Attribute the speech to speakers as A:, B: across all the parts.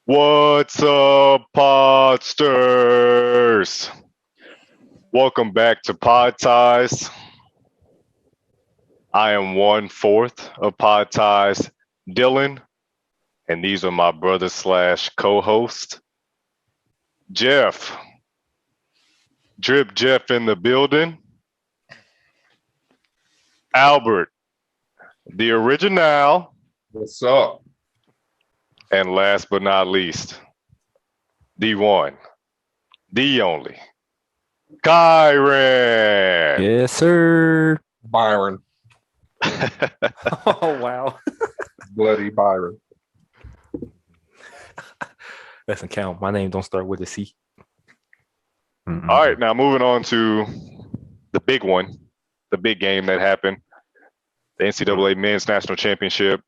A: What's up, Podsters? Welcome back to Pod Ties. I am 1/4 of Pod Ties, Dylan, and these are my brother slash co-host, Jeff. Drip Jeff in the building. Albert, the original,
B: What's up?
A: and last but not least, the one, the only, Kyron.
C: Yes, sir.
B: Byron.
C: Oh, wow.
B: Bloody Byron.
C: Doesn't count. My name don't start with a C.
A: All right, now moving on to the big one, the big game that happened, the NCAA Men's National Championship.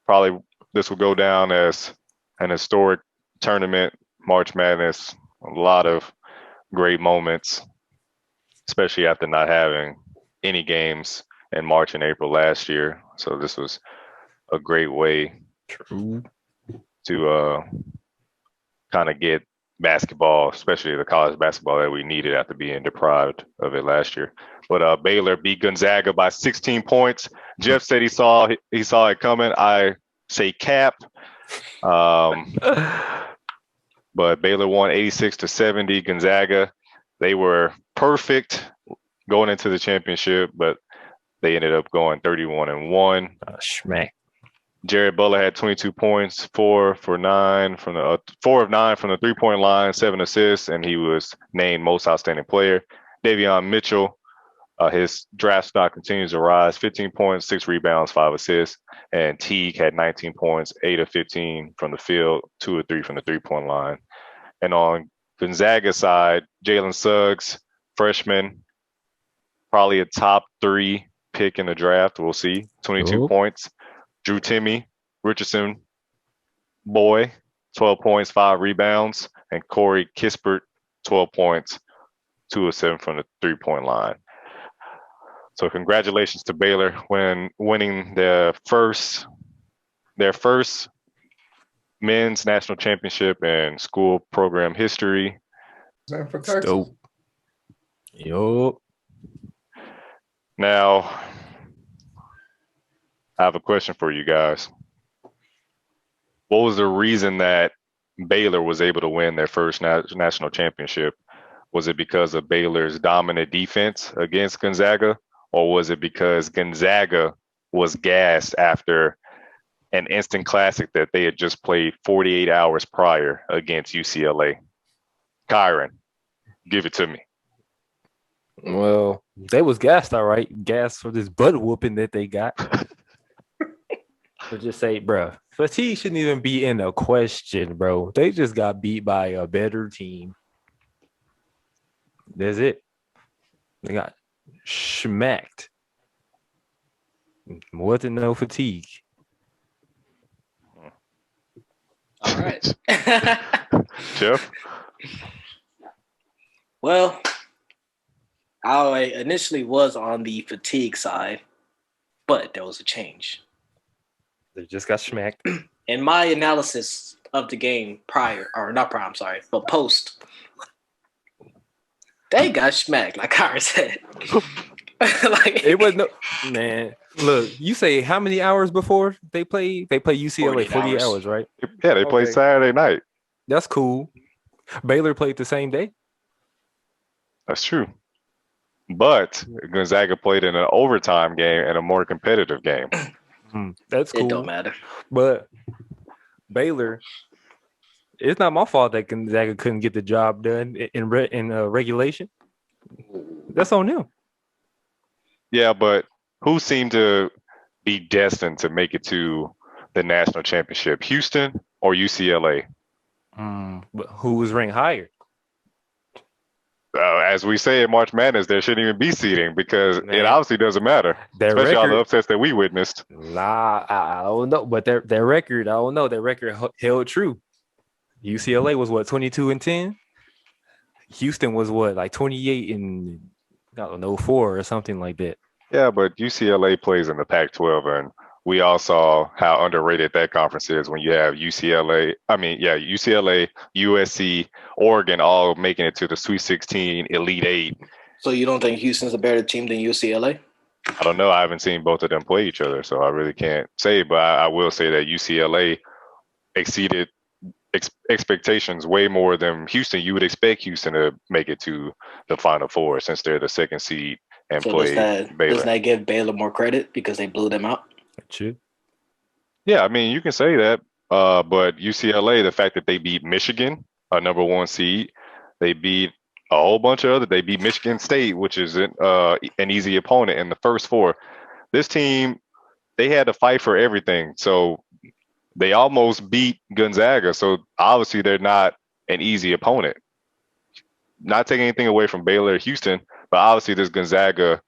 A: Probably this will go down as an historic tournament, March Madness. A lot of great moments, especially after not having any games in March and April last year. So this was a great way
C: True.
A: to kind of get basketball, especially the college basketball that we needed after being deprived of it last year. But Baylor beat Gonzaga by 16 points. Jeff said he saw it coming. I say cap. But Baylor won 86-70. Gonzaga, they were perfect going into the championship, but they ended up going 31-1.
C: Schmack.
A: Jared Butler had 22 points, 4 of 9 from the 3-point line, 7 assists, and he was named Most Outstanding Player. Davion Mitchell, his draft stock continues to rise, 15 points, 6 rebounds, 5 assists, and Teague had 19 points, 8 of 15 from the field, 2 of 3 from the 3-point line. And on Gonzaga's side, Jalen Suggs, freshman, probably a top 3 pick in the draft. We'll see. 22 points. Drew Timmy, Richardson, boy, 12 points, 5 rebounds, and Corey Kispert, 12 points, 2 of 7 from the 3-point line. So congratulations to Baylor when winning their first men's national championship in school program history.
B: Same for Texas.
C: Dope. Yup.
A: Now, I have a question for you guys. What was the reason that Baylor was able to win their first national championship? Was it because of Baylor's dominant defense against Gonzaga, or was it because Gonzaga was gassed after an instant classic that they had just played 48 hours prior against UCLA? Kyron, give it to me.
C: Well, they was gassed, all right. Gassed for this butt whooping that they got. So just say, bro, fatigue shouldn't even be in a question, bro. They just got beat by a better team. That's it. They got smacked. More than no fatigue.
D: All right.
A: Jeff?
D: Well, I initially was on the fatigue side, but there was a change.
C: They just got smacked.
D: In my analysis of the game but post, they got smacked, like Kyra said.
C: Like, it was no man. Look, you say how many hours before they play? They play UCLA 48 hours, right?
A: Yeah, they played Saturday night.
C: That's cool. Baylor played the same day.
A: That's true. But Gonzaga played in an overtime game and a more competitive game.
C: That's cool.
D: It don't matter.
C: But Baylor, it's not my fault that Gonzaga couldn't get the job done in regulation. That's on them.
A: Yeah, but who seemed to be destined to make it to the national championship? Houston or UCLA?
C: But who was ranked higher?
A: As we say in March Madness, there shouldn't even be seeding because it obviously doesn't matter, especially all the upsets that we witnessed.
C: Nah, I don't know, but their record, I don't know. Their record held true. UCLA was what, 22-10? Houston was what, like 28 and 4 or something like that.
A: Yeah, but UCLA plays in the Pac-12, and we all saw how underrated that conference is when you have UCLA, USC, Oregon all making it to the Sweet 16, Elite 8.
D: So you don't think Houston's a better team than UCLA?
A: I don't know. I haven't seen both of them play each other, so I really can't say. But I will say that UCLA exceeded expectations way more than Houston. You would expect Houston to make it to the Final Four since they're the second seed and play Baylor.
D: Doesn't that give Baylor more credit because they blew them out?
C: True.
A: Yeah, I mean, you can say that. But UCLA, the fact that they beat Michigan, a number 1 seed, they beat a whole bunch of other. They beat Michigan State, which is an easy opponent in the first 4. This team, they had to fight for everything. So they almost beat Gonzaga. So obviously they're not an easy opponent. Not taking anything away from Baylor or Houston, but obviously this Gonzaga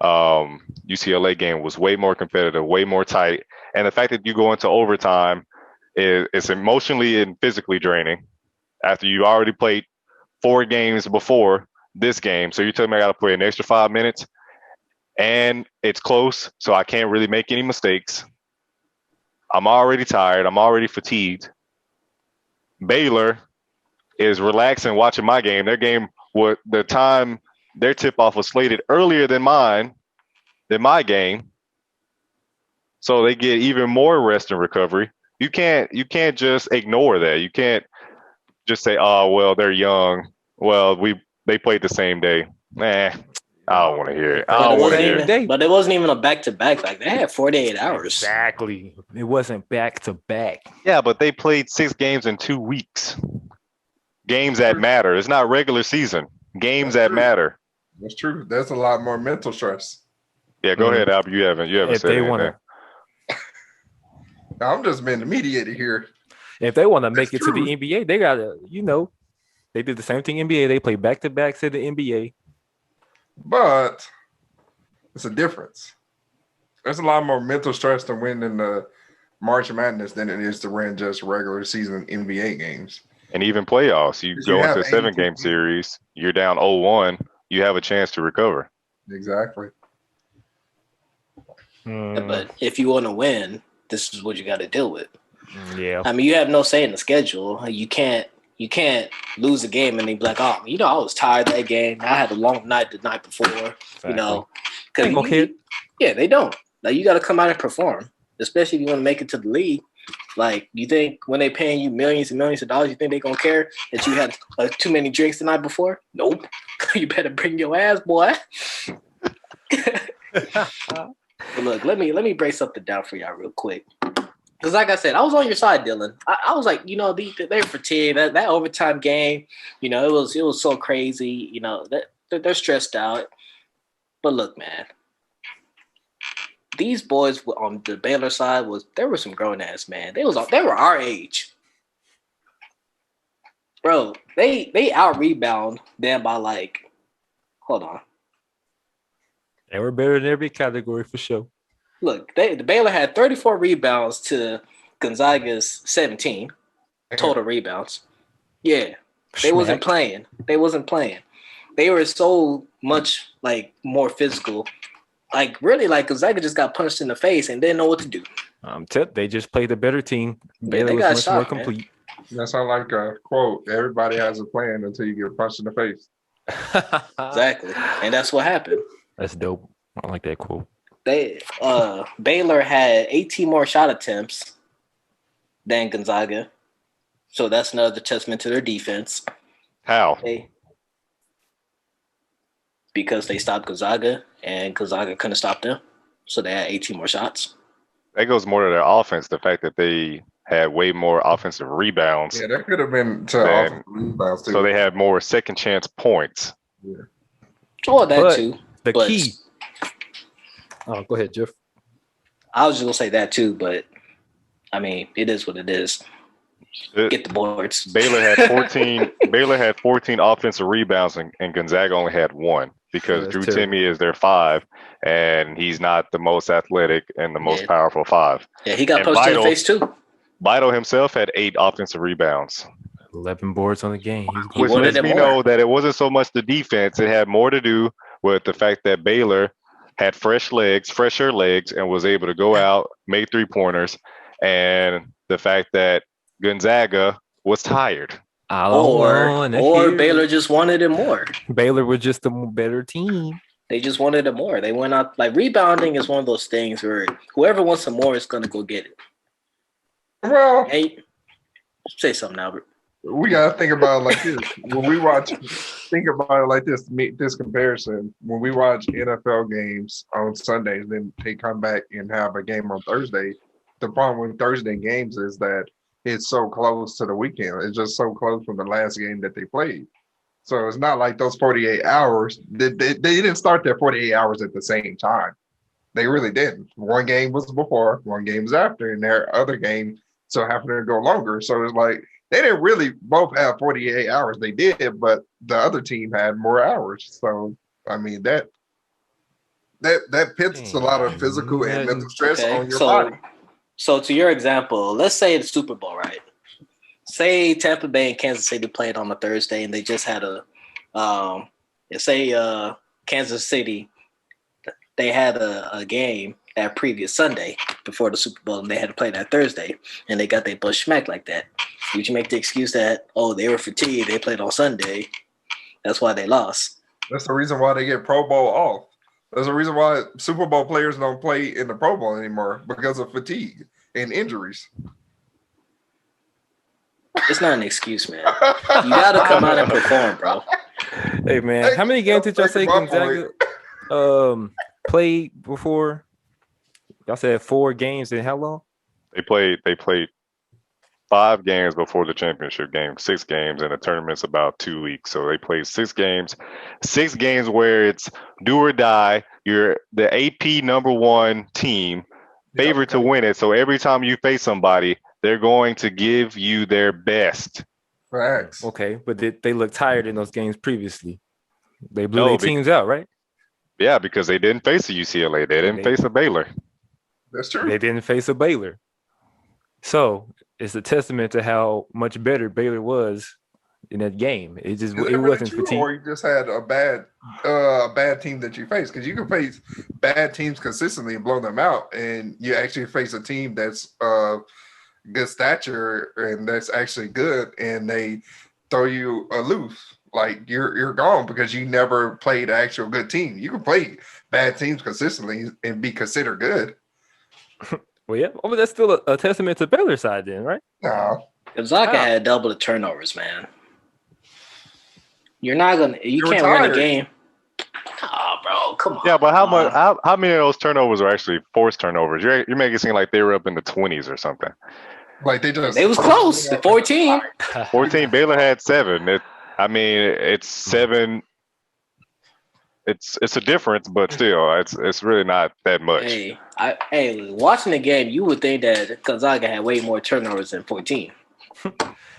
A: UCLA game was way more competitive, way more tight. And the fact that you go into overtime is emotionally and physically draining after you already played 4 games before this game. So you're telling me I got to play an extra 5 minutes and it's close, so I can't really make any mistakes. I'm already tired. I'm already fatigued. Baylor is relaxing watching my game. Their game, their tip-off was slated earlier than my game. So they get even more rest and recovery. You can't just ignore that. You can't just say, oh, well, they're young. Well, they played the same day. I don't want to hear it. I don't want to hear it.
D: But it wasn't even a back-to-back. Like, they had 48 hours.
C: Exactly. It wasn't back-to-back.
A: Yeah, but they played 6 games in 2 weeks. Games that matter. It's not regular season. Games that matter.
B: That's true. That's a lot more mental stress.
A: Yeah, go ahead, Albert. You haven't said anything.
B: I'm just being the mediator here.
C: If they want to make it to the NBA, they gotta, they did the same thing NBA. They play back-to-backs in the NBA.
B: But it's a difference. There's a lot more mental stress to win in the March Madness than it is to win just regular season NBA games.
A: And even playoffs. You go into a 7-game series, you're down 0-1, you have a chance to recover.
B: Exactly.
D: But if you want to win, this is what you got to deal with.
C: Yeah.
D: I mean, you have no say in the schedule. You can't lose a game and then be like, oh, I was tired that game. I had a long night the night before. Exactly. Yeah, they don't. Like, you got to come out and perform, especially if you want to make it to the league. Like, you think when they paying you millions and millions of dollars, you think they gonna care that you had too many drinks the night before? Nope. You better bring your ass, boy. But look, let me break something down for y'all real quick. Because like I said, I was on your side, Dylan. I was like, they're fatigued. That overtime game, it was so crazy. They're stressed out. But look, man, these boys on the Baylor side there were some grown ass man. They were our age, bro. They out rebound them by like, hold on.
C: They were better in every category for sure.
D: Look, the Baylor had 34 rebounds to Gonzaga's 17 total rebounds. Yeah, they wasn't playing. They were so much like more physical. Like really, like Gonzaga just got punched in the face and didn't know what to do.
C: They just played the better team. Baylor was much more complete.
B: That sounds like a quote. Everybody has a plan until you get punched in the face.
D: Exactly, and that's what happened.
C: That's dope. I like that quote.
D: Baylor had 18 more shot attempts than Gonzaga, so that's another testament to their defense.
A: How?
D: Because they stopped Gonzaga, and Gonzaga couldn't stop them, so they had 18 more shots.
A: That goes more to their offense. The fact that they had way more offensive rebounds.
B: Yeah, that could have been to offensive rebounds too.
A: So they had more second chance points.
B: Yeah.
D: Oh, that too.
C: The key. Oh, go ahead, Jeff.
D: I was just gonna say that too, but I mean, it is what it is. Get the boards.
A: Baylor had 14. Baylor had 14 offensive rebounds, and Gonzaga only had 1 because Drew Timme is their 5, and he's not the most athletic and the most powerful 5.
D: Yeah, he got punched in the face too.
A: Vital himself had 8 offensive rebounds.
C: 11 boards on the game.
A: Which lets me know that it wasn't so much the defense. It had more to do with the fact that Baylor had fresher legs, and was able to go out, make 3-pointers, and the fact that Gonzaga was tired.
D: Or Baylor just wanted it more.
C: Baylor was just a better team.
D: They just wanted it more. They went out like rebounding is one of those things where whoever wants some more is going to go get it.
B: Well,
D: hey, say something, Albert.
B: We gotta think about it like this. Think about it like this. Make this comparison. When we watch NFL games on Sundays, then they come back and have a game on Thursday. The problem with Thursday games is that it's so close to the weekend. It's just so close from the last game that they played. So it's not like those 48 hours. They didn't start their 48 hours at the same time. They really didn't. One game was before, one game was after, and their other game so happened to go longer. So it's like they didn't really both have 48 hours. They did, but the other team had more hours. So I mean that puts a lot of physical and mental stress on your body.
D: So to your example, let's say it's Super Bowl, right? Say Tampa Bay and Kansas City played on a Thursday, and they just had Kansas City, they had a game that previous Sunday before the Super Bowl, and they had to play that Thursday, and they got their butt smacked like that. Would you make the excuse that, they were fatigued, they played on Sunday, that's why they lost?
B: That's the reason why they get Pro Bowl off. There's a reason why Super Bowl players don't play in the Pro Bowl anymore, because of fatigue and injuries.
D: It's not an excuse, man. You got to come out and perform, bro.
C: Hey, man, how many games did y'all say Gonzaga played before? Y'all said 4 games in how long?
A: They played 5 games before the championship game, 6 games, and the tournament's about 2 weeks. So they played 6 games. 6 games where it's do or die. You're the AP #1 team, favored to win it. So every time you face somebody, they're going to give you their best.
B: Facts.
C: Okay, but they looked tired in those games previously. They blew their teams out, right?
A: Yeah, because they didn't face a UCLA. They didn't face a Baylor.
B: That's true.
C: They didn't face a Baylor. So it's a testament to how much better Baylor was in that game. It wasn't fatigue.
B: Or you just had a bad team that you face, because you can face bad teams consistently and blow them out, and you actually face a team that's good stature and that's actually good, and they throw you aloof. Like you're gone because you never played an actual good team. You can play bad teams consistently and be considered good.
C: Well, yeah. But that's still a testament to Baylor's side then, right?
B: No.
D: Gonzaga had double the turnovers, man. You can't win a game. Oh, bro, come on.
A: Yeah, but how many of those turnovers are actually forced turnovers? You're making it seem like they were up in the 20s or something.
B: Like they
D: was close. 14.
A: 14. Baylor had 7. It's 7. It's a difference, but still, it's really not that much.
D: Watching the game, you would think that Gonzaga had way more turnovers than 14.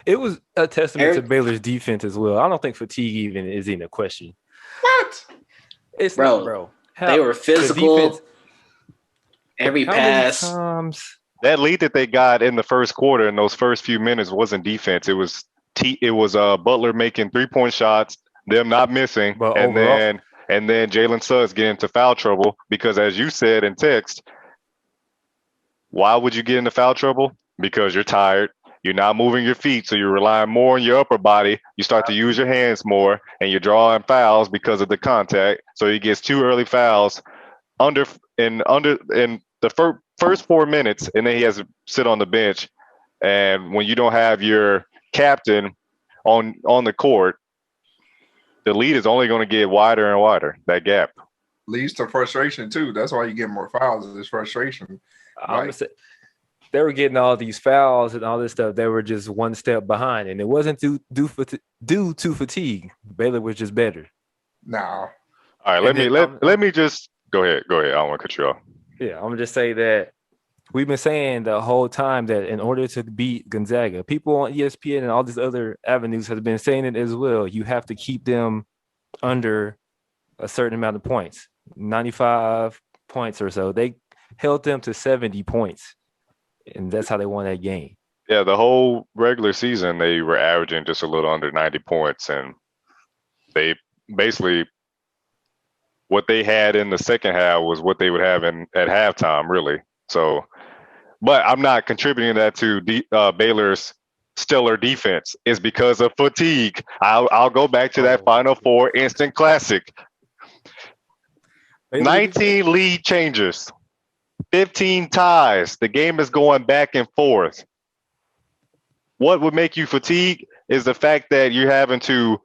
C: It was a testament to Baylor's defense as well. I don't think fatigue even is in a question.
B: What?
C: It's not, bro.
D: They were physical. Every pass.
A: That lead that they got in the first quarter in those first few minutes wasn't defense. It was Butler making 3-point shots, them not missing,
C: but
A: and then Jalen Suggs getting into foul trouble because, as you said in text, why would you get into foul trouble? Because you're tired. You're not moving your feet, so you're relying more on your upper body. You start to use your hands more, and you're drawing fouls because of the contact. So he gets 2 early fouls in the first 4 minutes, and then he has to sit on the bench. And when you don't have your captain on the court, the lead is only going to get wider and wider. That gap
B: leads to frustration too. That's why you get more fouls. Is frustration.
C: They were getting all these fouls and all this stuff. They were just one step behind, and it wasn't due to fatigue. Baylor was just better.
B: No.
A: All right, let me just go ahead. I don't want to cut you off.
C: Yeah, I'm gonna just say that we've been saying the whole time that in order to beat Gonzaga, people on ESPN and all these other avenues have been saying it as well. You have to keep them under a certain amount of points, 95 points or so. They held them to 70 points, and that's how they won that game.
A: Yeah, the whole regular season, they were averaging just a little under 90 points, and they basically what they had in the second half was what they would have at halftime, really. So, but I'm not contributing that to Baylor's stellar defense. It's because of fatigue. I'll go back to that Final Four instant classic. 19 lead changes, 15 ties. The game is going back and forth. What would make you fatigue is the fact that you're having to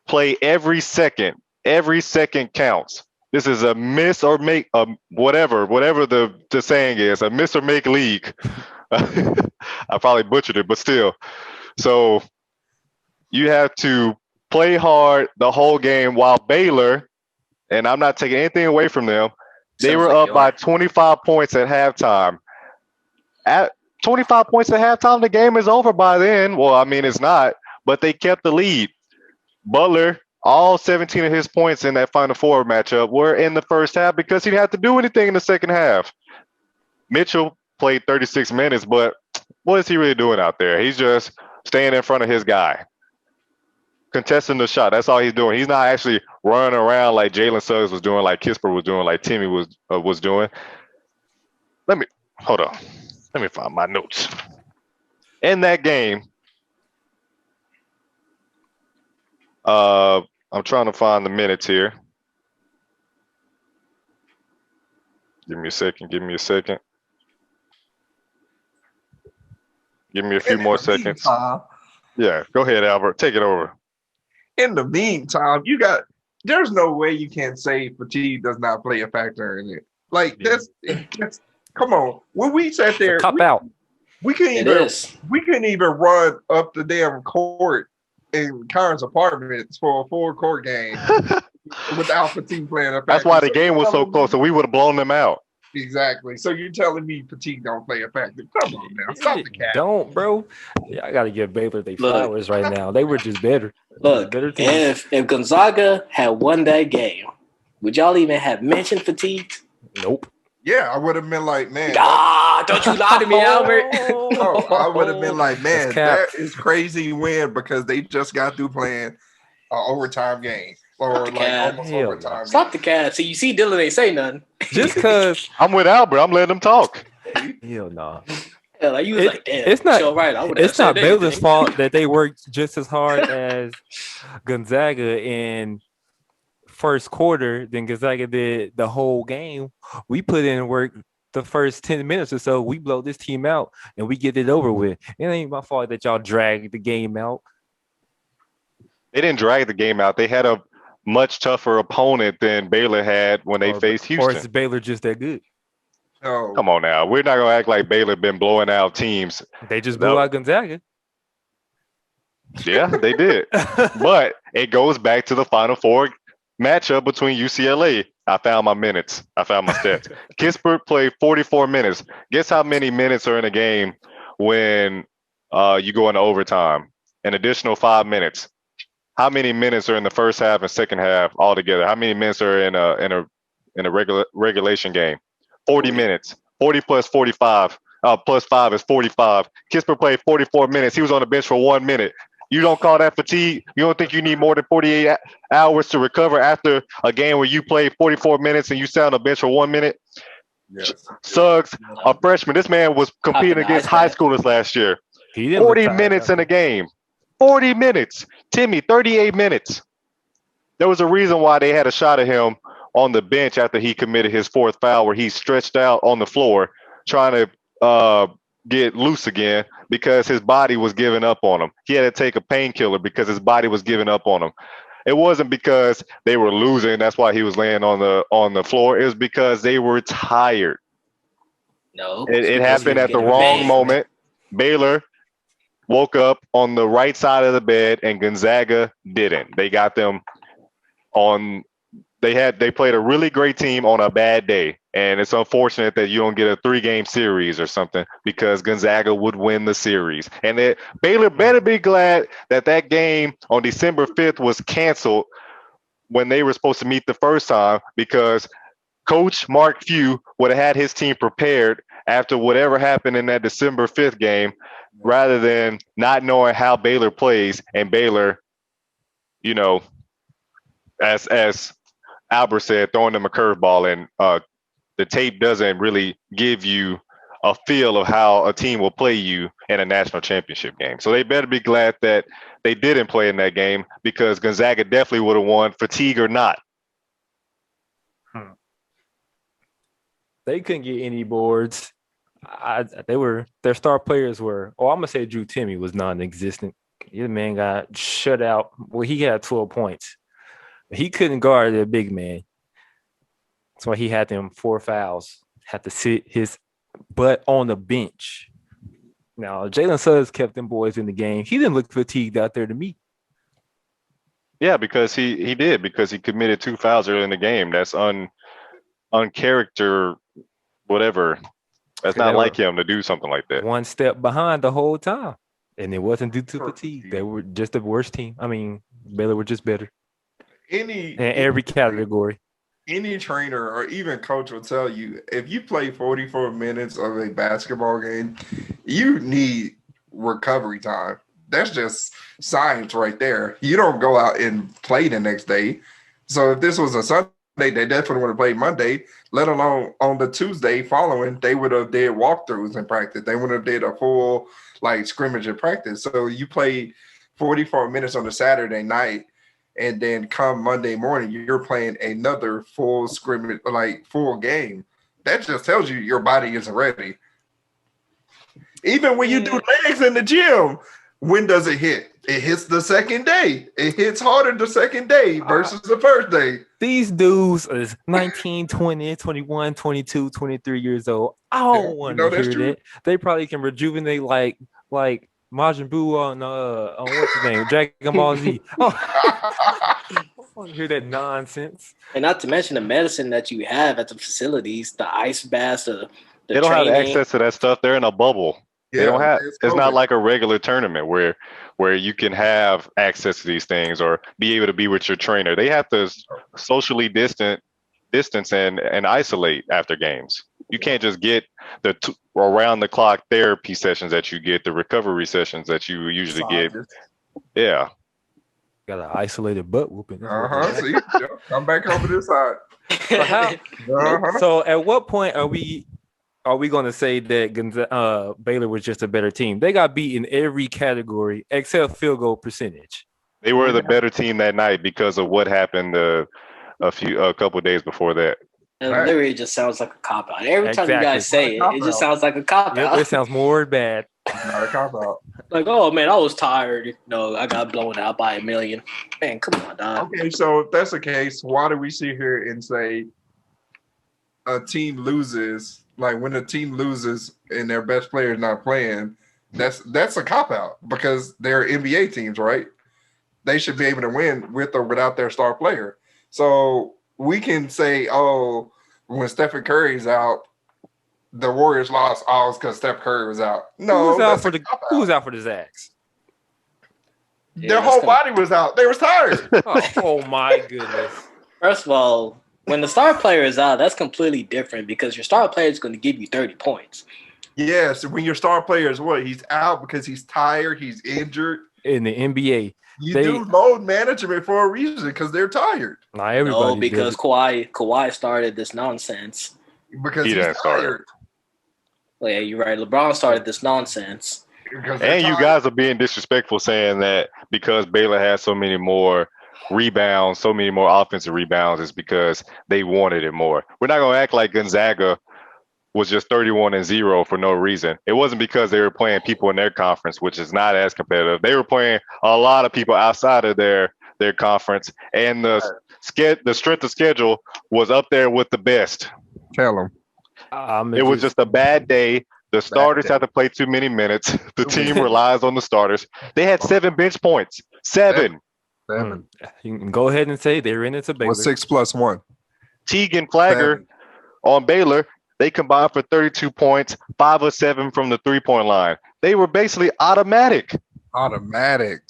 A: play every second. Every second counts. This is a miss or make whatever the saying is, a miss or make league. I probably butchered it, but still. So you have to play hard the whole game while Baylor, and I'm not taking anything away from them, they were up by 25 points at halftime. At 25 points at halftime, the game is over by then. Well, I mean, it's not, but they kept the lead. Butler, all 17 of his points in that Final Four matchup were in the first half because he didn't have to do anything in the second half. Mitchell played 36 minutes, but what is he really doing out there? He's just staying in front of his guy, contesting the shot. That's all he's doing. He's not actually running around like Jalen Suggs was doing, like Kispert was doing, like Timmy was doing. Hold on. Let me find my notes. In that game, I'm trying to find the minutes here. Give me a second. Give me a few more seconds. Yeah, go ahead, Albert. Take it over.
B: In the meantime, there's no way you can say fatigue does not play a factor in it. Like that's come on. When we sat there, we couldn't even run up the damn court in Kyron's apartments for a full court game without fatigue playing a factor.
A: That's why the game was so close, so we would have blown them out.
B: Exactly. So you're telling me fatigue don't play a factor? Come on now, stop the cat.
C: Don't, bro. Yeah, I gotta give Baylor their flowers right now. They were just better.
D: Look, better if Gonzaga had won that game, would y'all even have mentioned fatigue?
C: Nope.
B: Yeah, I would have been like, man.
D: Don't you lie to me, Albert.
B: No, I would have been like, man, that is crazy win because they just got through playing an overtime game. Or like almost overtime.
D: Stop the cat. So you see Dylan ain't say nothing.
C: Just because
A: I'm with Albert, I'm letting him talk.
C: Hell no.
D: Yeah, like you was like, damn,
C: it's not
D: right.
C: It's not Baylor's fault that they worked just as hard as Gonzaga in first quarter than Gonzaga did the whole game. We put in work the first 10 minutes or so. We blow this team out and we get it over with. It ain't my fault that y'all dragged the game out.
A: They didn't drag the game out. They had a much tougher opponent than Baylor had when they faced Houston.
C: Or is Baylor just that good?
B: Oh.
A: Come on now. We're not going to act like Baylor been blowing out teams.
C: They just blew out Gonzaga.
A: Yeah, they did. But it goes back to the Final Four matchup between UCLA. I found my minutes. I found my stats. Kispert played 44 minutes. Guess how many minutes are in a game when you go into overtime? An additional 5 minutes. How many minutes are in the first half and second half altogether? How many minutes are in a regulation game? 40 minutes. 40 plus 45. Plus 5 is 45. Kispert played 44 minutes. He was on the bench for 1 minute. You don't call that fatigue? You don't think you need more than 48 hours to recover after a game where you played 44 minutes and you sat on the bench for 1 minute? Yes. Suggs, a freshman. This man was competing against high schoolers last year. 40 minutes in a game. 40 minutes. Timmy, 38 minutes. There was a reason why they had a shot at him on the bench after he committed his fourth foul where he stretched out on the floor trying to get loose again because his body was giving up on him. He had to take a painkiller because his body was giving up on him. It wasn't because they were losing. That's why he was laying on the floor. It was because they were tired.
D: No.
A: It happened at the wrong moment. Baylor woke up on the right side of the bed and Gonzaga didn't. They got them on they played a really great team on a bad day. And it's unfortunate that you don't get a 3-game series or something because Gonzaga would win the series. And Baylor better be glad that game on December 5th was canceled when they were supposed to meet the first time because Coach Mark Few would have had his team prepared after whatever happened in that December 5th game rather than not knowing how Baylor plays and Baylor, as Albert said, throwing them a curveball, and the tape doesn't really give you a feel of how a team will play you in a national championship game. So they better be glad that they didn't play in that game, because Gonzaga definitely would have won, fatigue or not.
C: They couldn't get any boards. Their star players were. Oh, I'm gonna say Drew Timmy was non-existent. The man got shut out. Well, he had 12 points. He couldn't guard a big man. That's why he had them 4 fouls. Had to sit his butt on the bench. Now, Jalen Suggs kept them boys in the game. He didn't look fatigued out there to me.
A: Yeah, because he did, because he committed 2 fouls early in the game. That's uncharacter, whatever. That's not like him to do something like that.
C: One step behind the whole time. And it wasn't due to fatigue. They were just the worst team. I mean, Baylor were just better. In every category.
B: Any trainer or even coach will tell you, if you play 44 minutes of a basketball game, you need recovery time. That's just science right there. You don't go out and play the next day. So if this was a Sunday, they definitely would have played Monday, let alone on the Tuesday following, they would have did walkthroughs in practice. They would have did a full scrimmage in practice. So you play 44 minutes on a Saturday night, and then come Monday morning, you're playing another full scrimmage, full game. That just tells you your body isn't ready. Even when you do legs in the gym, when does it hit? It hits the second day. It hits harder the second day versus the first day.
C: These dudes is 19, 20, 21, 22, 23 years old. I don't want to hear that. They probably can rejuvenate like Majin Buu on what's his name? Dragon Ball Z. I want to hear that nonsense.
D: And not to mention the medicine that you have at the facilities, the ice baths,
A: they don't have access to that stuff. They're in a bubble. Yeah, they don't have. It's not like a regular tournament where you can have access to these things or be able to be with your trainer. They have to socially distance and isolate after games. You can't just get the around the clock therapy sessions that you get, the recovery sessions that you usually get. Yeah.
C: Got an isolated butt whooping.
B: See, come back over this side.
C: So at what point are we going to say that Baylor was just a better team? They got beat in every category except field goal percentage.
A: They were the better team that night because of what happened a couple of days before that.
D: It literally just sounds like a cop-out. Every time you guys say it, it just sounds like a cop-out.
C: Yep, it sounds more bad.
B: Not a cop-out.
D: Like, oh, man, I was tired. No, I got blown out by $1 million. Man, come on, dog.
B: Okay, so if that's the case, why do we sit here and say a team loses, when a team loses and their best player is not playing, that's a cop-out because they're NBA teams, right? They should be able to win with or without their star player. So we can say, oh, when Stephen Curry's out, the Warriors lost. Oh, it's because Steph Curry was out. No,
C: who was out for the Zags?
B: Their whole body was out. They were tired.
C: Oh my goodness!
D: First of all, when the star player is out, that's completely different because your star player is going to give you 30 points.
B: Yes, when your star player is what? He's out because he's tired. He's injured.
C: In the NBA.
B: You do load management for a reason because they're tired.
C: Not everybody.
D: No, because Kawhi started this nonsense.
B: Because he's tired.
D: Well, yeah, you're right. LeBron started this nonsense.
A: And you guys are being disrespectful saying that because Baylor has so many more rebounds, so many more offensive rebounds, is because they wanted it more. We're not going to act like Gonzaga was just 31-0 for no reason. It wasn't because they were playing people in their conference, which is not as competitive. They were playing a lot of people outside of their conference, and the strength of schedule was up there with the best.
B: Tell them.
A: It was just a bad day. The starters had to play too many minutes. The team relies on the starters. They had 7 bench points. 7.
C: You can go ahead and say they're in it to Baylor.
B: 6 + 1.
A: Teague and Flagger on Baylor, they combined for 32 points, 5 of 7 from the 3-point line. They were basically automatic.
B: Automatic.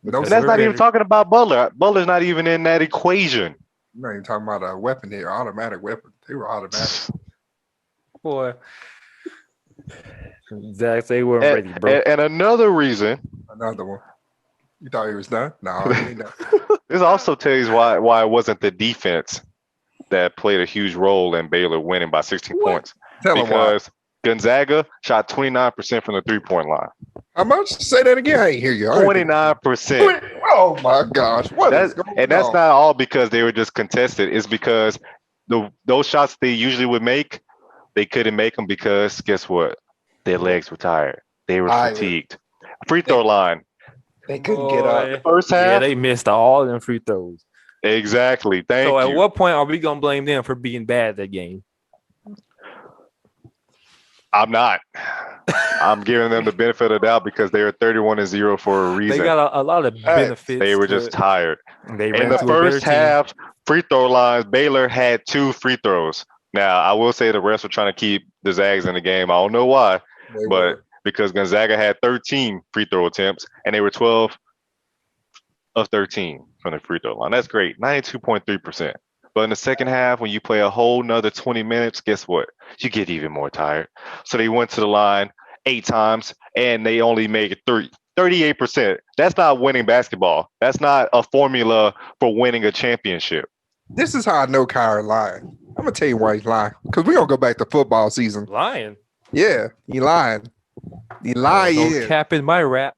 A: And that's not even talking about Butler. Butler's not even in that equation.
B: I'm not even talking about a weapon here, automatic weapon. They were automatic.
C: Boy. Zach, they weren't ready, bro.
A: And another reason.
B: Another one. You thought he was done? No, he ain't done.
A: This also tells you why it wasn't the defense that played a huge role in Baylor winning by 16 points.
B: Tell him why.
A: Because Gonzaga shot 29% from the three-point line.
B: How much? Say that again. I ain't hear you.
A: 29%.
B: Oh my gosh! That's
A: not all because they were just contested. It's because those shots they usually would make, they couldn't make them because guess what? Their legs were tired. They were fatigued. Free throw line.
B: They couldn't get up.
A: The first half.
C: Yeah, they missed all of them free throws.
A: Exactly. Thank you.
C: So at what point are we gonna blame them for being bad that game?
A: I'm not. I'm giving them the benefit of the doubt because they were 31-0 for a reason.
C: They got a lot of benefits.
A: They were just tired. In the
C: to
A: first half, free throw lines, Baylor had 2 free throws. Now, I will say the rest were trying to keep the Zags in the game. I don't know why, because Gonzaga had 13 free throw attempts, and they were 12 of 13 from the free throw line. That's great, 92.3%. But in the second half, when you play a whole nother 20 minutes, guess what? You get even more tired. So they went to the line 8 times, and they only made it 38%. That's not winning basketball. That's not a formula for winning a championship.
B: This is how I know Kyrie lying. I'm going to tell you why he's lying. Because we're going to go back to football season.
C: Lying?
B: Yeah, he lying. He lying.
C: Don't cap in my rap.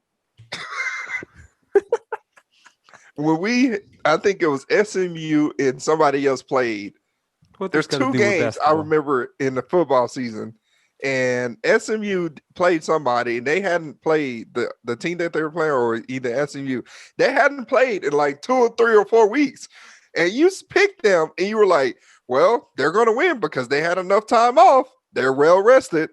B: I think it was SMU and somebody else played. There's 2 games I remember in the football season, and SMU played somebody, and they hadn't played the team that they were playing, or either SMU. They hadn't played in like 2 or 3 or 4 weeks, and you picked them, and you were like, well, they're going to win because they had enough time off. They're well rested.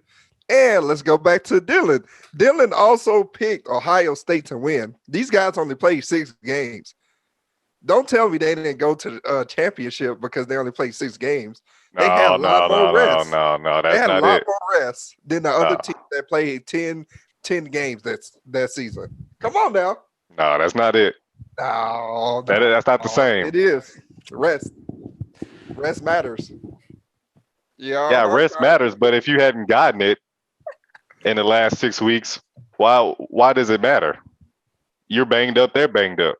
B: And let's go back to Dylan. Dylan also picked Ohio State to win. These guys only played 6 games. Don't tell me they didn't go to the championship because they only played 6 games. They had a lot more rest.
A: No, that's not it.
B: They had a lot more rest than the other team that played 10 games that season. Come on now.
A: No, that's not it.
B: No.
A: That's not the same.
B: It is. Rest matters.
A: Yeah, rest matters, but if you hadn't gotten it in the last 6 weeks, why does it matter? You're banged up, they're banged up.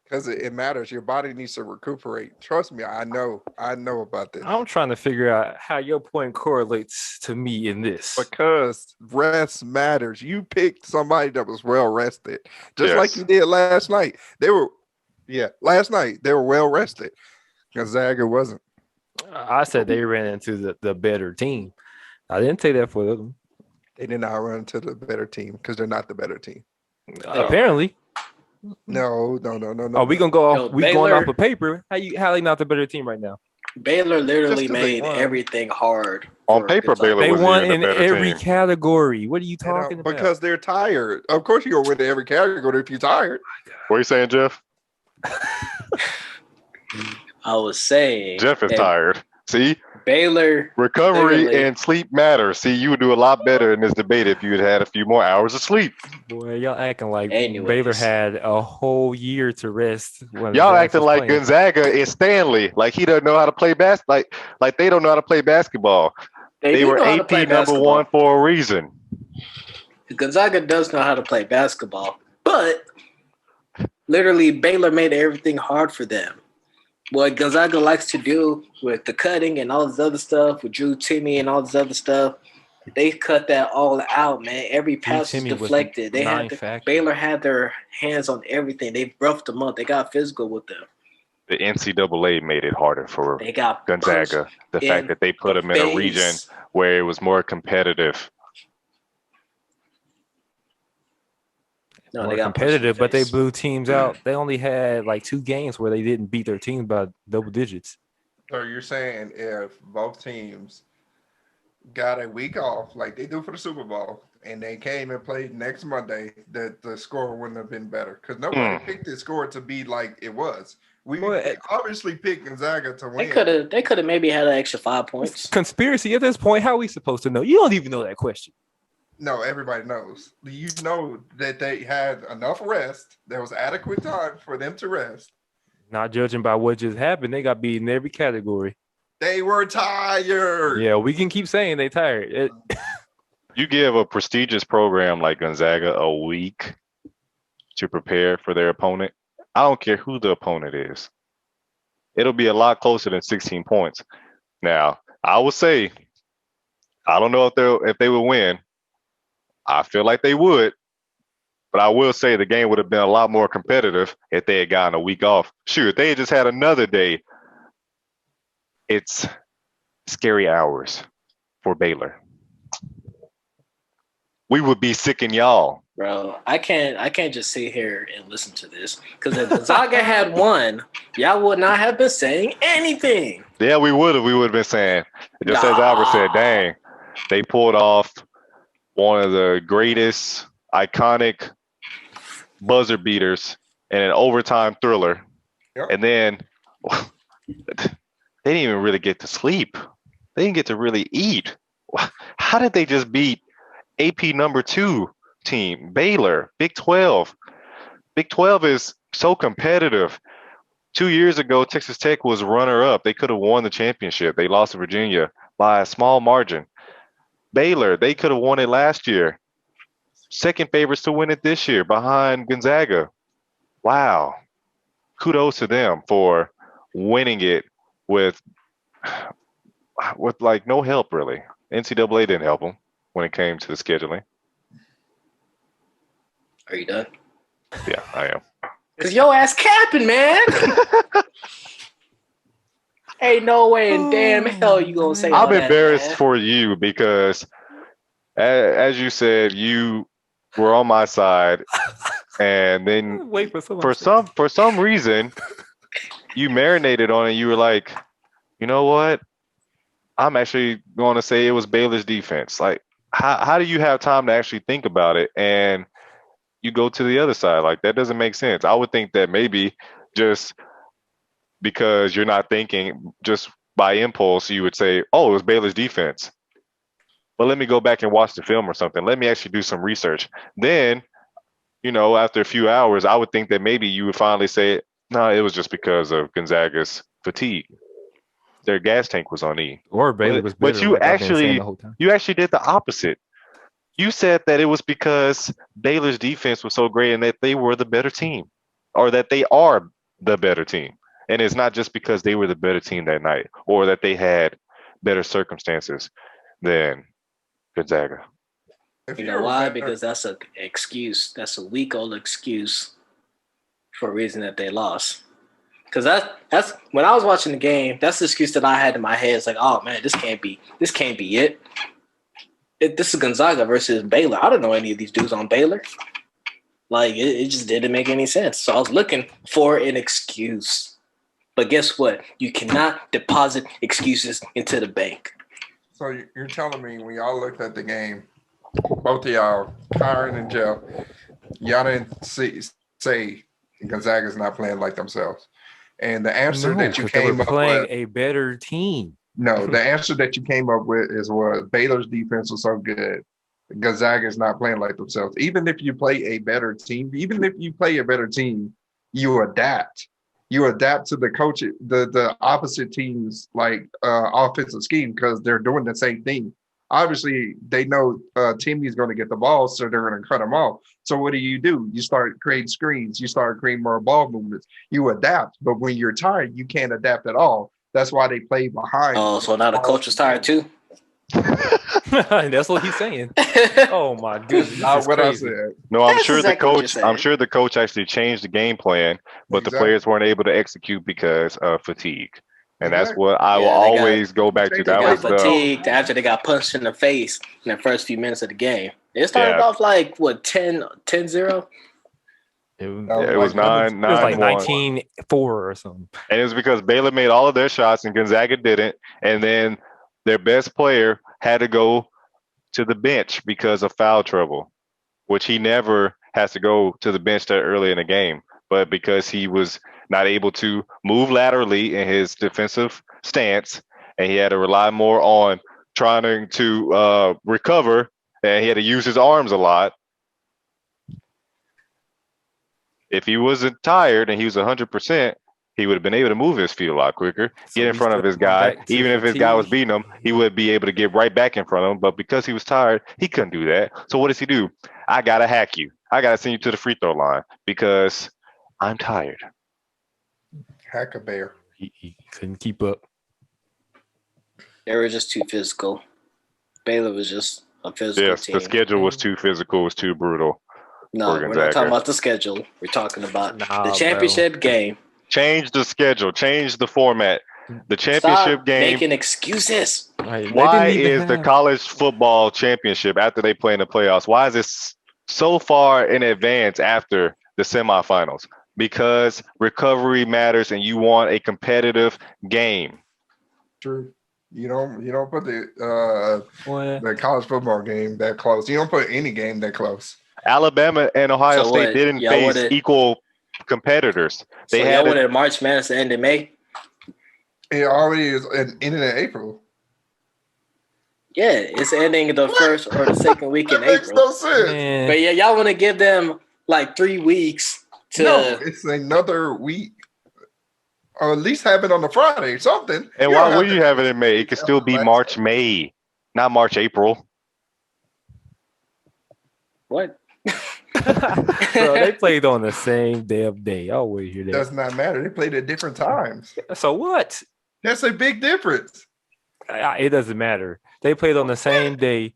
B: Because it matters. Your body needs to recuperate. Trust me, I know about this.
C: I'm trying to figure out how your point correlates to me in this.
B: Because rest matters. You picked somebody that was well rested, just like you did last night. Last night they were well rested. Gonzaga wasn't.
C: I said they ran into the better team. I didn't say that for them.
B: They did not run into the better team because they're not the better team.
C: Apparently.
B: No.
C: Oh, we gonna go off. We going off of paper. How they not the better team right now?
D: Baylor literally made everything hard.
A: On paper, Baylor
C: they
A: was
C: won
A: in
C: every
A: team.
C: category. What are you talking about?
B: Because they're tired. Of course, you're gonna win every category if you're tired.
A: What are you saying, Jeff?
D: I was saying
A: Jeff is tired. See?
D: Baylor
A: recovery and sleep matter. See, you would do a lot better in this debate if you had a few more hours of sleep.
C: Boy, y'all acting like Baylor had a whole year to rest.
A: Y'all acting like Gonzaga is Stanley, like he doesn't know how to play like they don't know how to play basketball. They were AP number 1 for a reason.
D: Gonzaga does know how to play basketball, but literally Baylor made everything hard for them. What Gonzaga likes to do with the cutting and all this other stuff, with Drew Timme and all this other stuff, they cut that all out, man. Every pass was deflected. Baylor had their hands on everything. They roughed them up. They got physical with them.
A: The NCAA made it harder for Gonzaga. The fact that they put them in a region where it was more competitive.
D: No, they got
C: competitive, but they blew teams out. They only had like 2 games where they didn't beat their teams by double digits.
B: So you're saying if both teams got a week off, like they do for the Super Bowl, and they came and played next Monday, that the score wouldn't have been better? Because nobody picked the score to be like it was. We obviously picked Gonzaga to win.
D: They could have maybe had an extra 5 points.
C: Conspiracy at this point. How are we supposed to know? You don't even know that question.
B: No, everybody knows. You know that they had enough rest. There was adequate time for them to rest.
C: Not judging by what just happened, they got beat in every category.
B: They were tired.
C: Yeah, we can keep saying they tired.
A: You give a prestigious program like Gonzaga a week, to prepare for their opponent. I don't care who the opponent is. It'll be a lot closer than 16 points. Now, I will say, I don't know if they would win. I feel like they would, but I will say the game would have been a lot more competitive if they had gotten a week off. Shoot, if they had just had another day, it's scary hours for Baylor. We would be sick in y'all.
D: Bro, I can't just sit here and listen to this. Because if Gonzaga had won, y'all would not have been saying anything.
A: Yeah, we would have. We would have been saying, just as Albert said, dang, they pulled off one of the greatest, iconic buzzer beaters in an overtime thriller.
B: Yep.
A: And then they didn't even really get to sleep. They didn't get to really eat. How did they just beat AP number 2 team, Baylor, Big 12? Big 12 is so competitive. 2 years ago, Texas Tech was runner-up. They could have won the championship. They lost to Virginia by a small margin. Baylor, they could have won it last year. Second favorites to win it this year behind Gonzaga. Wow. Kudos to them for winning it with like no help, really. NCAA didn't help them when it came to the scheduling.
D: Are you done?
A: Yeah, I am.
D: Because your ass capping, man. Ain't no way in damn hell you gonna say
A: I'm
D: all
A: embarrassed
D: that,
A: for you because, as you said, you were on my side, and then
C: Wait for
A: for some reason, you marinated on it. You were like, you know what? I'm actually going to say it was Baylor's defense. Like, how do you have time to actually think about it? And you go to the other side. Like, that doesn't make sense. I would think that maybe just because you're not thinking, just by impulse, you would say, oh, it was Baylor's defense. But let me go back and watch the film or something. Let me actually do some research. Then, after a few hours, I would think that maybe you would finally say, no, it was just because of Gonzaga's fatigue. Their gas tank was on E.
C: Or Baylor was better.
A: But you actually did the opposite. You said that it was because Baylor's defense was so great and that they were the better team, or that they are the better team. And it's not just because they were the better team that night or that they had better circumstances than Gonzaga.
D: You know why? Because that's an excuse. That's a week-old excuse for a reason that they lost. Because that's when I was watching the game, that's the excuse that I had in my head. It's like, oh man, this can't be it. This is Gonzaga versus Baylor. I don't know any of these dudes on Baylor. Like, it just didn't make any sense. So I was looking for an excuse. But guess what? You cannot deposit excuses into the bank.
B: So you're telling me when y'all looked at the game, both of y'all, Kyron and Jeff, y'all didn't say Gonzaga's not playing like themselves. And the answer that you came up
C: playing
B: with,
C: a better team.
B: No, the answer that you came up with is what Baylor's defense was so good. Gonzaga is not playing like themselves. Even if you play a better team, you adapt. You adapt to the coach, the opposite team's offensive scheme because they're doing the same thing. Obviously, they know Timmy is going to get the ball, so they're going to cut him off. So what do? You start creating screens. You start creating more ball movements. You adapt. But when you're tired, you can't adapt at all. That's why they play behind.
D: Oh, so now the coach is tired too?
C: That's what he's saying. Oh my goodness.
B: Not what I said.
A: No, I'm sure the coach actually changed the game plan, but the players weren't able to execute because of fatigue. And that's what I will always go back to.
D: That was fatigued after they got punched in the face in the first few minutes of the game. It started off like 10-0?
A: It was 9-1.
C: It was like 19-4 or something.
A: And it was because Baylor made all of their shots and Gonzaga didn't. And then their best player had to go to the bench because of foul trouble, which he never has to go to the bench that early in the game. But because he was not able to move laterally in his defensive stance, and he had to rely more on trying to recover, and he had to use his arms a lot. If he wasn't tired and he was 100%, he would have been able to move his feet a lot quicker, get in front of his guy. Even if his guy was beating him, he would be able to get right back in front of him. But because he was tired, he couldn't do that. So what does he do? I got to hack you. I got to send you to the free throw line because I'm tired.
B: Hack a bear.
C: He couldn't keep up.
D: They were just too physical. Baylor was just a physical team.
A: The schedule was too physical, was too brutal.
D: No, we're not talking about the schedule. We're talking about the championship game.
A: Change the schedule. Change the format. The championship game.
D: Making excuses.
A: Why is the college football championship after they play in the playoffs? Why is this so far in advance after the semifinals? Because recovery matters, and you want a competitive game.
B: True. You don't put the college football game that close. You don't put any game that close.
A: Alabama and Ohio State didn't face equal competitors. They
D: had wanted March Madness to end in May.
B: It already is ending in April.
D: Yeah, it's ending the first or the second week in April.
B: Makes no sense.
D: But yeah, y'all want to give them like 3 weeks to.
B: No, it's another week. Or at least have it on the Friday or something.
A: And why would you have it in May? It could still be March, May, not March, April.
D: What?
C: Bro, they played on the same damn day. I always hear that.
B: Does not matter. They played at different times.
C: So what?
B: That's a big difference.
C: It doesn't matter. They played on the same day.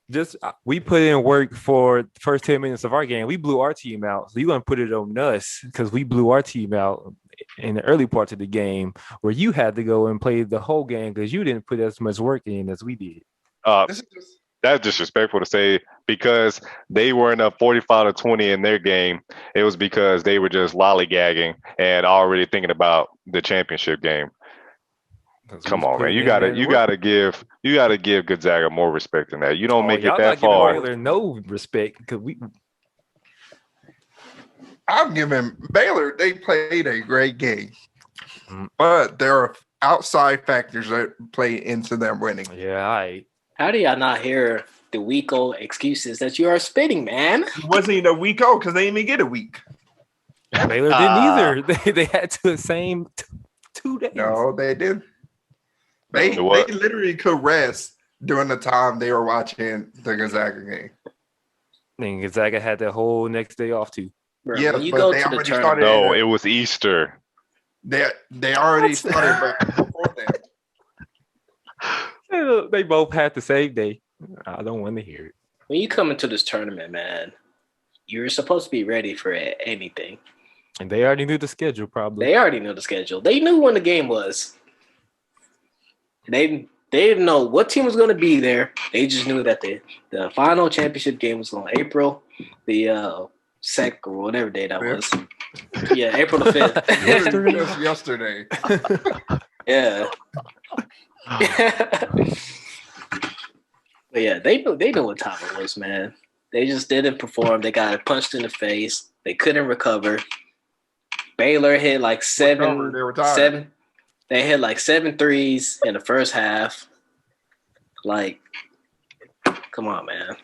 C: Just we put in work for the first 10 minutes of our game. We blew our team out. So you're going to put it on us because we blew our team out in the early parts of the game where you had to go and play the whole game because you didn't put as much work in as we did.
A: That's disrespectful to say because they weren't up 45-20 in their game. It was because they were just lollygagging and already thinking about the championship game. Come on, man! You gotta give Gonzaga more respect than that. You don't make it that far.
C: Baylor no respect because
B: I'm giving Baylor. They played a great game, but there are outside factors that play into them winning.
C: Yeah,
D: How do y'all not hear the week old excuses that you are spitting, man?
B: It wasn't even a week old because they didn't even get a week.
C: Baylor didn't either. They had to the same 2 days.
B: No, they didn't. They literally could rest during the time they were watching the Gonzaga game.
C: And Gonzaga had that whole next day off too.
D: Bro,
B: yeah,
D: when you
B: but
D: go
B: they
D: to the
B: already
D: tournament.
B: started.
A: No, it was Easter.
B: They already started before that.
C: They both had the same day. I don't want to hear it.
D: When you come into this tournament, man, you're supposed to be ready for anything.
C: And they already knew the schedule, probably.
D: They already knew the schedule. They knew when the game was. They didn't know what team was going to be there. They just knew that the final championship game was on April the 2nd or whatever day that was. Yeah, April the 5th.
B: Yesterday.
D: Yeah. But yeah, they knew what time it was, man. They just didn't perform. They got punched in the face. They couldn't recover. Baylor hit like seven. They hit like 7 threes in the first half. Like, come on, man.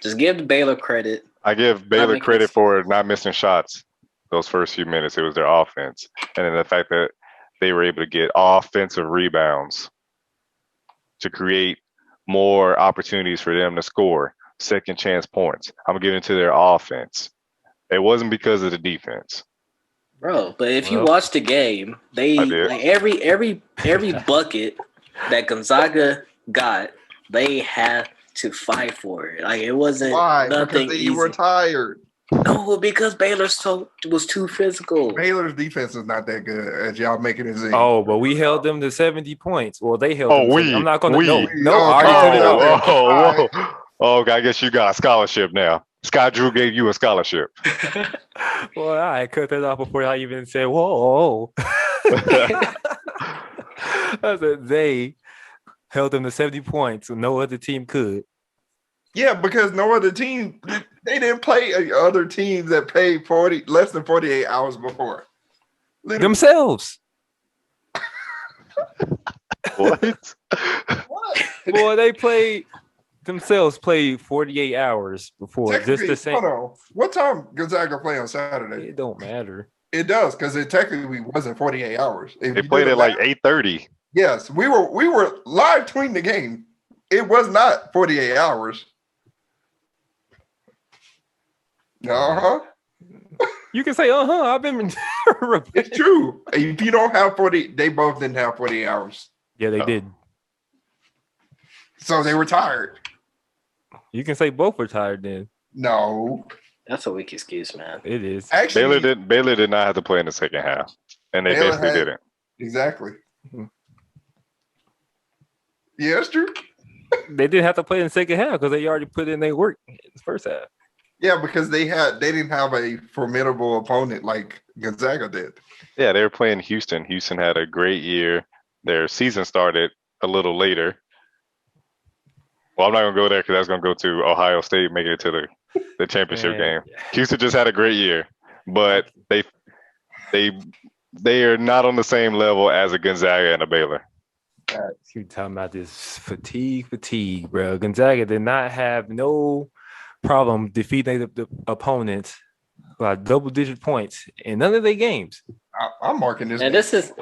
D: Just give Baylor credit.
A: I give Baylor credit for not missing shots those first few minutes. It was their offense. And then the fact that they were able to get offensive rebounds to create more opportunities for them to score second chance points. I'm giving it to their offense. It wasn't because of the defense.
D: Bro, but if you watch the game, they like every bucket that Gonzaga got, they had to fight for it. Like it wasn't nothing
B: because
D: easy.
B: You were tired.
D: No, because Baylor was too physical.
B: Baylor's defense is not that good as y'all making it seem.
C: Oh, but we held them to 70 points. Well, they held them. I'm not going to. No,
B: I
C: already put it
A: out. Oh, I guess you got a scholarship now. Sky Drew gave you a scholarship.
C: Well, I cut that off before I even said, whoa. I said they held them to 70 points, so no other team could.
B: Yeah, because no other team, they didn't play other teams that played less than 48 hours before. Literally.
C: Themselves.
A: What?
C: Boy, they played 48 hours before. Just the same.
B: Hold on. What time Gonzaga play on Saturday?
C: It don't matter.
B: It does because it technically wasn't 48 hours. If
A: They
B: you
A: played
B: do the
A: at like
B: math-
A: 8:30.
B: Yes, we were live tweeting the game. It was not 48 hours. Uh-huh.
C: You can say, I've been.
B: It's true. If you don't have 40, they both didn't have 48 hours.
C: Yeah, they did.
B: So they were tired.
C: You can say both were tired then.
B: No.
D: That's a weak excuse, man.
C: It is.
B: Actually,
A: Baylor did not have to play in the second half, and they
B: Baylor
A: basically
B: had-
A: didn't.
B: Exactly.
C: Mhm.
B: Yeah, it's true.
C: They didn't have to play in the second half because they already put in their work in the first half.
B: Yeah, because they didn't have a formidable opponent like Gonzaga did.
A: Yeah, they were playing Houston. Houston had a great year. Their season started a little later. Well, I'm not gonna go there because that's gonna go to Ohio State making it to the championship game. Houston just had a great year, but they are not on the same level as a Gonzaga and a Baylor.
C: You talking about this fatigue, bro. Gonzaga did not have no problem defeating the opponents by double-digit points in none of their games.
B: I'm marking this.
D: And this is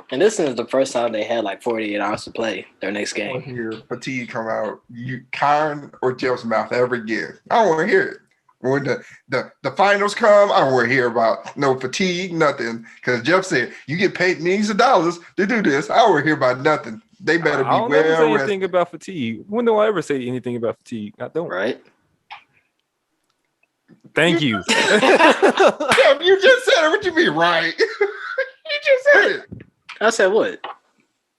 D: the first time they had like 48 hours to play their next
B: I want
D: game.
B: to hear fatigue come out. You Kyron or Jeff's mouth ever again. I don't want to hear it. When the finals come, I don't want to hear about no fatigue, nothing. Because Jeff said you get paid millions of dollars to do this. I don't want to hear about nothing. They better be
C: I don't ever say
B: well
C: anything
B: rested.
C: about fatigue. When do I ever say anything about fatigue? I don't.
D: Right?
C: Thank you.
B: Jeff, you just said it. What you mean, right? You just said it
D: I said what?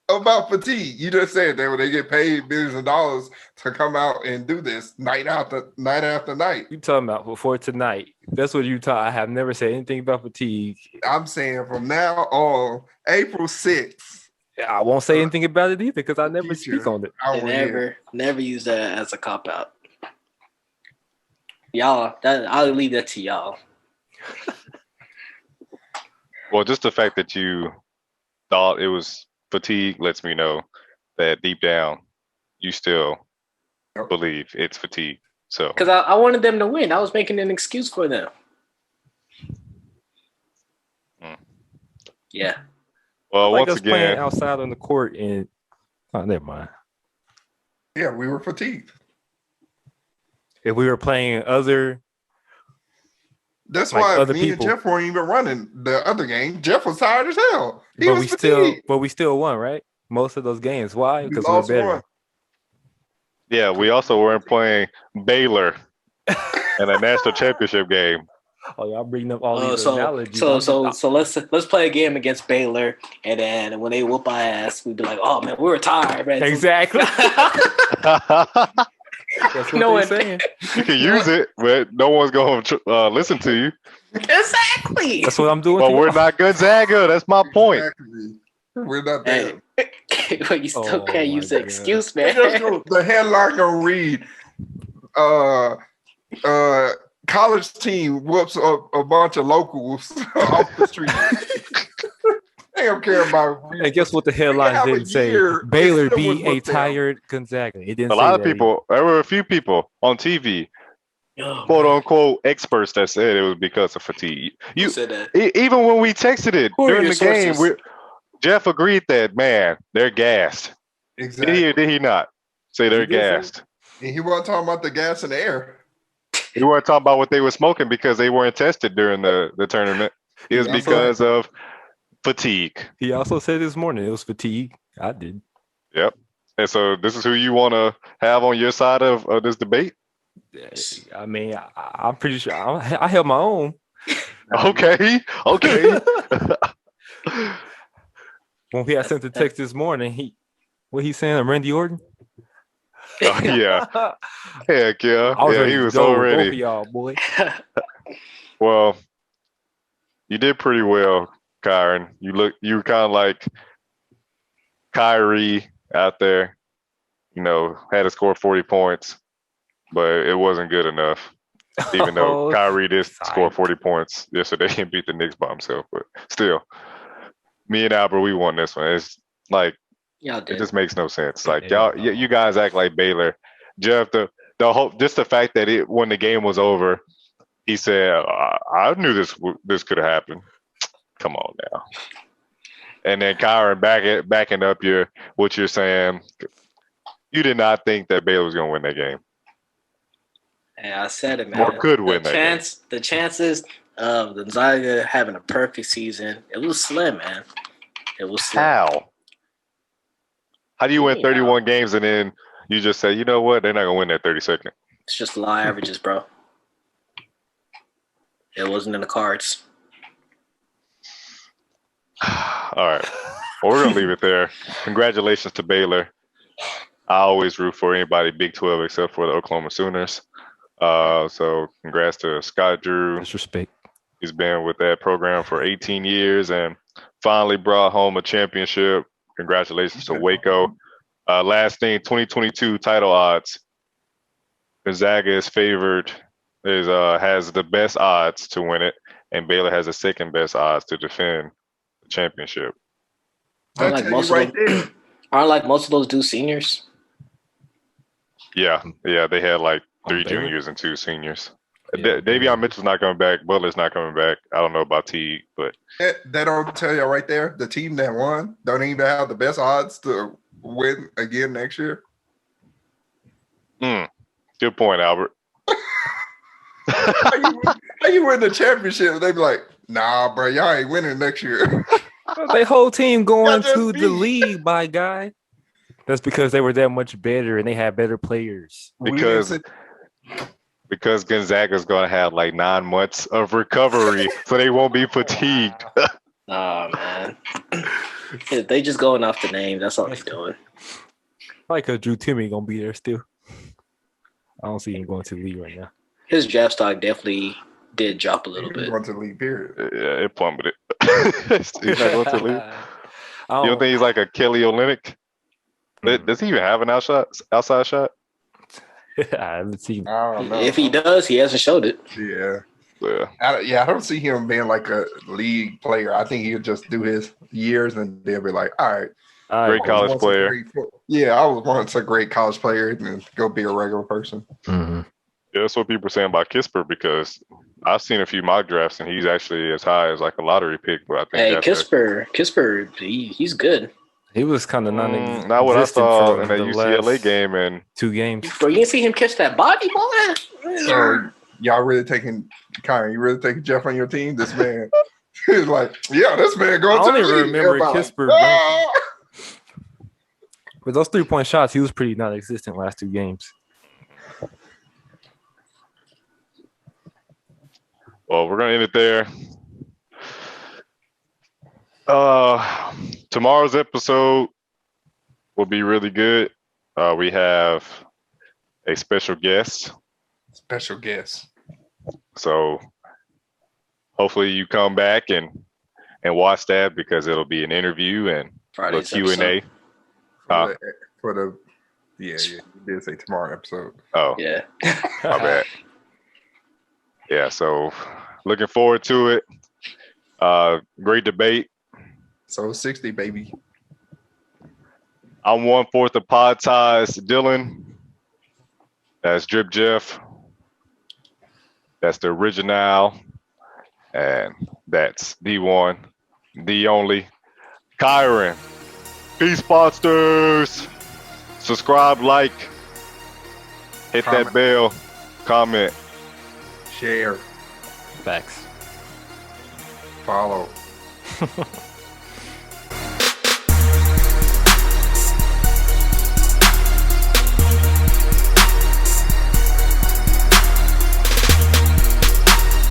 B: about fatigue. You just said that when they get paid millions of dollars to come out and do this night after night.
C: You talking about before tonight? That's what you taught. I have never said anything about fatigue.
B: I'm saying from now on, April 6th.
C: I won't say anything about it either because I never
B: Future.
C: speak on it.
B: I
D: They
B: don't wanna hear.
D: never use that as a cop out. Y'all, I'll leave that to y'all.
A: Well, just the fact that you thought it was fatigue lets me know that deep down you still
B: Yep.
A: believe it's fatigue. So
D: Because I wanted them to win. I was making an excuse for them.
A: Mm.
D: Yeah.
A: well,
C: Like
A: once
C: us playing
A: again,
C: outside on the court and never mind.
B: Yeah, we were fatigued.
C: If we were playing other,
B: That's
C: Like
B: why
C: other
B: me
C: people.
B: and Jeff weren't even running the other game. Jeff was tired as hell. He
C: but
B: was
C: we still won, right? Most of those games. Why?
B: We
C: Because we're
B: lost
C: better.
B: one.
A: yeah, we also weren't playing Baylor in a national championship game.
C: Oh, y'all bringing up all these
D: So
C: analogies.
D: let's play a game against Baylor, and then when they whoop our ass, we'd be like, "Oh man, we were tired, man."
C: Exactly. That's what
D: No
C: they're
D: one-
C: saying.
A: You can use it, but no one's going to listen to you.
D: Exactly.
C: That's what I'm doing.
A: But
C: to
A: we're
C: y'all.
A: not Gonzaga. That's my point.
B: Exactly. We're not there.
D: Hey, but you still
C: Oh,
D: can't
C: my
D: use the
C: God.
D: excuse,
B: They
D: man.
B: just go- the headline gonna read college team whoops a bunch of locals off the street. They don't care about
C: And guess what the headlines
B: have a
C: didn't say?
B: year,
C: Baylor
B: it still
C: beat
B: was
C: a
B: looked down.
C: tired Gonzaga. It didn't
A: A
C: say
A: lot of
C: that
A: people, there were a few people on TV,
D: Oh,
A: quote unquote experts that said it was because of fatigue.
D: who
A: You
D: said that?
A: even when we texted it
D: Who are
A: during
D: your
A: the game,
D: sources?
A: Jeff agreed that man, they're gassed.
B: exactly.
A: Did he not say they're
C: He did say
A: gassed?
B: And he wasn't talking about the gas in the air.
A: We weren't talking about what they were smoking because they weren't tested during the tournament. It was
B: He also-
A: because of fatigue.
C: He also said this morning it was fatigue. I did.
A: Yep. And so this is who you want to have on your side of this debate?
C: I mean, I'm pretty sure I held my own.
A: Okay. Okay.
C: When we had sent the text this morning, what he saying? Randy Orton?
A: Oh, yeah. Heck yeah.
C: I was
A: Yeah,
C: ready
A: he
C: to
A: was
C: go with both
A: already.
C: of y'all, boy.
A: Well, you did pretty well, Kyron. You were kind of like Kyrie out there, had to score 40 points, but it wasn't good enough. Even though Kyrie did score 40 points yesterday and beat the Knicks by himself, but still, me and Albert, we won this one. It's like
D: Y'all
A: it
D: did.
A: just makes no sense. Like
C: Yeah.
A: you guys act like Baylor. Jeff, the whole just the fact that when the game was over, he said, "I knew this could have happened." Come on now. And then Kyron backing up what you're saying. You did not think that Baylor was going to win that game.
D: Yeah, I said it, man.
A: Or could win that game.
D: The chances of Gonzaga having a perfect season, it was slim, man. It was slim.
A: How do you win 31 games and then you just say, you know what, they're not going to win that 32nd?
D: It's just law averages, bro. It wasn't in the cards.
A: All right. Well, we're going to leave it there. Congratulations to Baylor. I always root for anybody Big 12 except for the Oklahoma Sooners. So congrats to Scott Drew.
C: Disrespect.
A: He's been with that program for 18 years and finally brought home a championship. Congratulations to Waco. Last thing, 2022 title odds. Gonzaga is favored, has the best odds to win it, and Baylor has the second best odds to defend the championship.
D: Aren't like most of those dudes seniors?
A: Yeah, they had like 3 juniors and 2 seniors. Yeah, Davion Mitchell's not coming back. Butler's not coming back. I don't know about Teague, but
B: that don't tell you right there. The team that won don't even have the best odds to win again next year.
A: Good point, Albert.
B: how you win the championship? They be like, nah, bro, y'all ain't winning next year.
C: Their whole team going to the league, my guy. That's because they were that much better and they had better players.
A: Because Gonzaga's going to have like 9 months of recovery, so they won't be fatigued.
D: Nah, man. They just going off the name. That's all they're doing.
C: Like Drew Timme going to be there still. I don't see him going to the league right now.
D: His draft stock definitely did drop a little bit.
B: Going to the league, period.
A: Yeah, it plummeted. He's not going to the league. You don't think he's like a Kelly Olynyk? Does he even have an outside shot?
C: I haven't seen.
B: I don't know.
D: If he does, he hasn't showed it.
B: Yeah.
A: Yeah.
B: I don't see him being like a league player. I think he'll just do his years and they'll be like, all right.
A: Great college player.
B: I was once a great college player and go be a regular person.
C: Mm-hmm.
A: Yeah, that's what people are saying about Kisper because I've seen a few mock drafts and he's actually as high as like a lottery pick. But I think
D: Kisper, he's good.
C: He was kind of non-existent.
A: Not what I saw in that UCLA game in
C: 2 games.
D: Bro, you didn't see him catch that body, boy?
B: So y'all really taking Kyron? You really taking Jeff on your team? This man is like, yeah, this man going to the league.
C: I only remember Kisper.
B: Like,
C: With those 3-point shots, he was pretty non-existent last 2 games.
A: Well, we're gonna end it there. Tomorrow's episode will be really good. We have a special guest. So hopefully you come back and watch that because it'll be an interview and a Q&A.
B: You did say tomorrow episode.
A: Oh.
D: Yeah.
A: My bad. Yeah, so looking forward to it. Great debate.
B: So 60, baby.
A: I'm 1/4 of Pod Ties Dylan. That's Drip Jeff. That's the original. And that's the one, the only, Kyron. Peace, Podsters. Subscribe, like, hit that bell, comment.
B: Share.
C: Facts.
B: Follow.